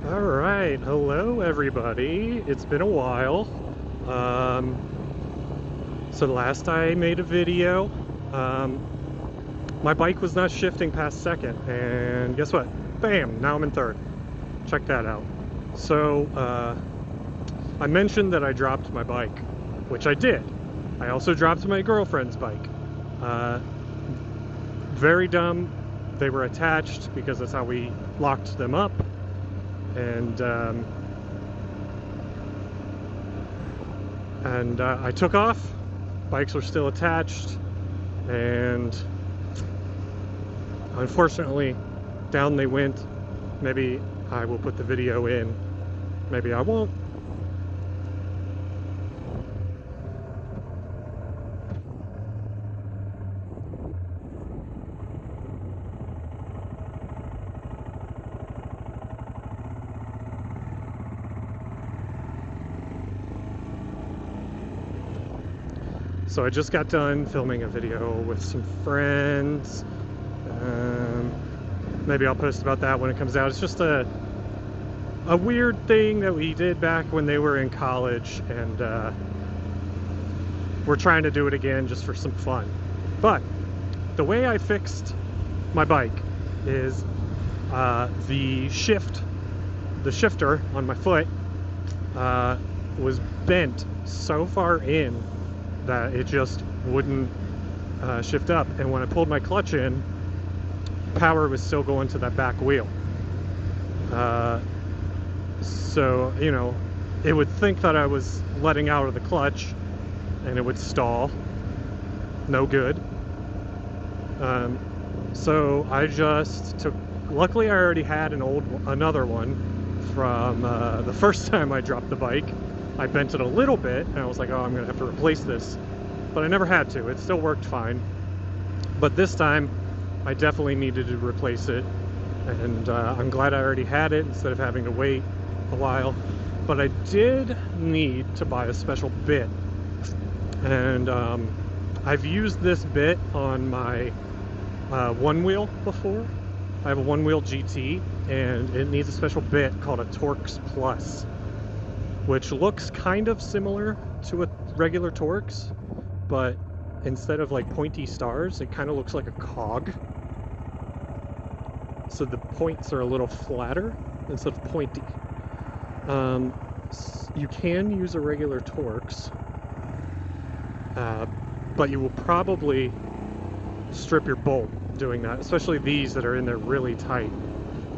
Alright, hello everybody. It's been a while. So last I made a video, my bike was not shifting past second, and guess what? Bam! Now I'm in third. Check that out. So, I mentioned that I dropped my bike, which I did. I also dropped my girlfriend's bike. Very dumb. They were attached because that's how we locked them up. And I took off. Bikes were still attached, and unfortunately down they went. Maybe I will put the video in, maybe I won't. So I just got done filming a video with some friends. Maybe I'll post about that when it comes out. It's just a weird thing that we did back when they were in college, and we're trying to do it again just for some fun. But the way I fixed my bike is the shifter on my foot was bent so far in that it just wouldn't shift up, and when I pulled my clutch in, power was still going to that back wheel. So, you know, it would think that I was letting out of the clutch and it would stall. No good. So I just took, luckily I already had another one from the first time I dropped the bike. I bent it a little bit, and I was like, oh, I'm gonna have to replace this. But I never had to, it still worked fine. But this time, I definitely needed to replace it. And I'm glad I already had it instead of having to wait a while. But I did need to buy a special bit. And I've used this bit on my one wheel before. I have a one wheel GT, and it needs a special bit called a Torx Plus, which looks kind of similar to a regular Torx, but instead of like pointy stars, it kind of looks like a cog. So the points are a little flatter instead of pointy. You can use a regular Torx, but you will probably strip your bolt doing that, especially these that are in there really tight,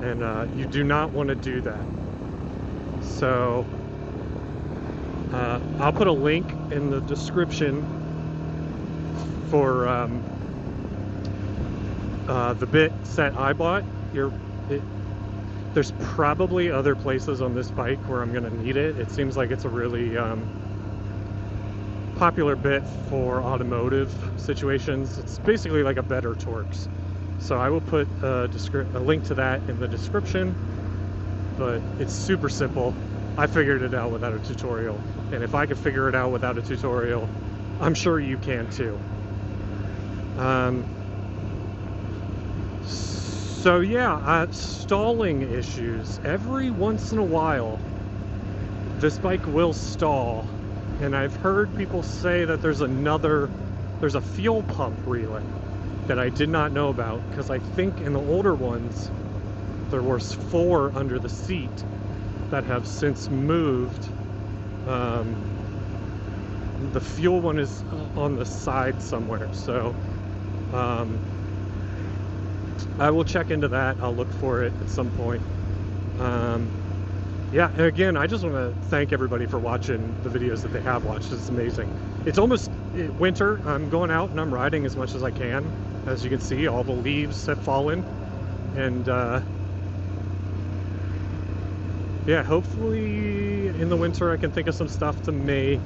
and you do not want to do that. So I'll put a link in the description for the bit set I bought. There's probably other places on this bike where I'm going to need it. It seems like it's a really popular bit for automotive situations. It's basically like a better Torx. So I will put a link to that in the description, but it's super simple. I figured it out without a tutorial, and if I can figure it out without a tutorial, I'm sure you can too. So yeah, stalling issues. Every once in a while, this bike will stall, and I've heard people say that there's a fuel pump relay that I did not know about, because I think in the older ones, there was 4 under the seat that have since moved. The fuel one is on the side somewhere, so I will check into that. I'll look for it at some point. Yeah, and again, I just want to thank everybody for watching the videos that they have watched. It's amazing. It's almost winter. I'm going out and I'm riding as much as I can. As you can see, all the leaves have fallen, and yeah, hopefully in the winter I can think of some stuff to make.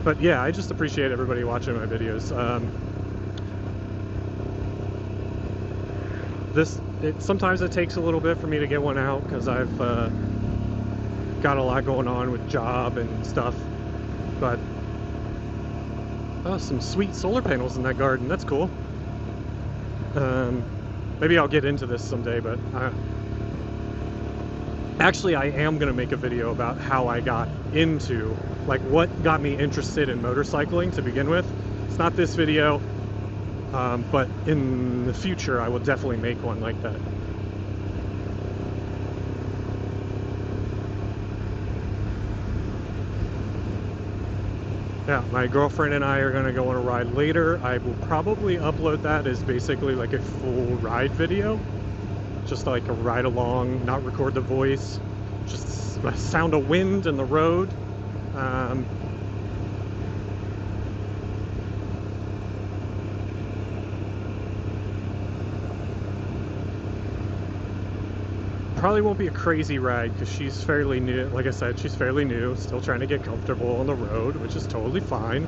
But yeah, I just appreciate everybody watching my videos. Sometimes it takes a little bit for me to get one out because I've got a lot going on with job and stuff. But oh, some sweet solar panels in that garden. That's cool. Maybe I'll get into this someday, but actually I am going to make a video about how I got into, like, what got me interested in motorcycling to begin with. It's not this video, but in the future I will definitely make one like that. Yeah, my girlfriend and I are going to go on a ride later. I will probably upload that as basically like a full ride video. Just like a ride along, not record the voice. Just the sound of wind and the road. Probably won't be a crazy ride because she's fairly new. Like I said, she's fairly new, still trying to get comfortable on the road, which is totally fine.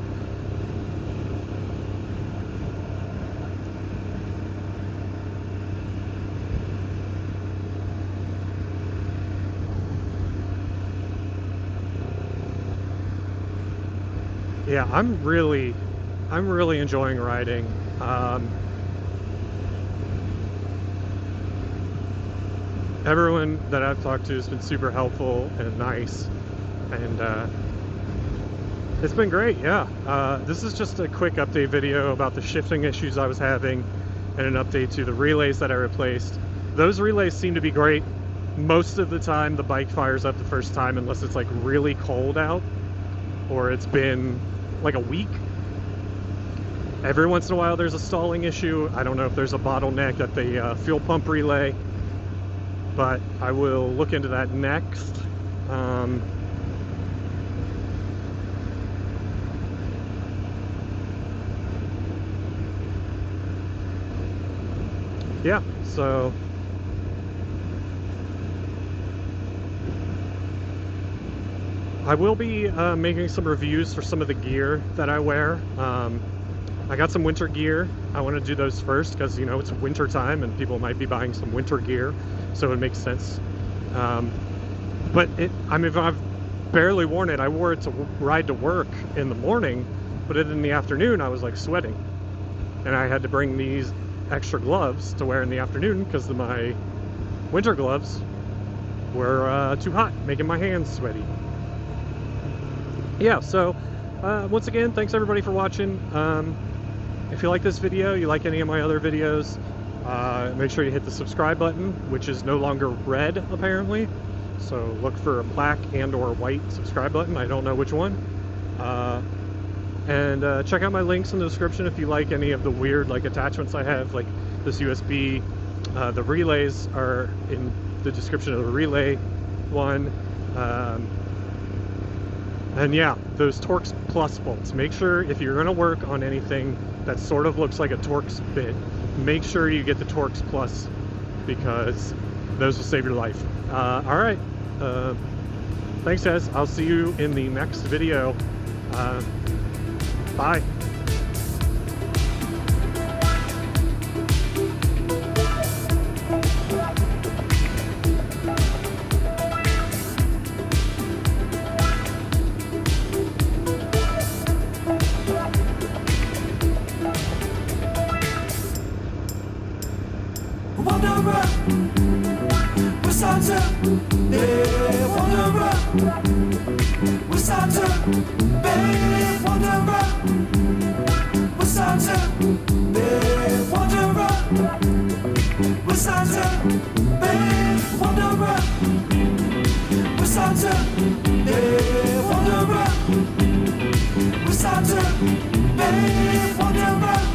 Yeah, I'm really enjoying riding. Everyone that I've talked to has been super helpful and nice, and it's been great. Yeah, this is just a quick update video about the shifting issues I was having and an update to the relays that I replaced. Those relays seem to be great. Most of the time the bike fires up the first time unless it's like really cold out or it's been like a week. Every once in a while there's a stalling issue. I don't know if there's a bottleneck at the fuel pump relay, but I will look into that next. Yeah, so I will be making some reviews for some of the gear that I wear. I got some winter gear. I want to do those first because, you know, it's winter time and people might be buying some winter gear, so it makes sense. But I mean, I've barely worn it. I wore it to ride to work in the morning, but in the afternoon I was like sweating, and I had to bring these extra gloves to wear in the afternoon because my winter gloves were too hot, making my hands sweaty. Yeah, so once again, thanks everybody for watching. If you like this video, you like any of my other videos, make sure you hit the subscribe button, which is no longer red apparently. So look for a black and or white subscribe button. I don't know which one. And check out my links in the description if you like any of the weird like attachments I have, like this USB. The relays are in the description of the relay one. And yeah, those Torx Plus bolts. Make sure if you're going to work on anything that sort of looks like a Torx bit, make sure you get the Torx Plus because those will save your life. All right. Thanks, guys. I'll see you in the next video. Bye. Wanderer, Wisata, yeah, wanderer, Wisata, babe, wanderer, Wisata, babe, wanderer, Wisata, babe, wanderer, Wisata, yeah, wanderer, Wisata, babe, wanderer.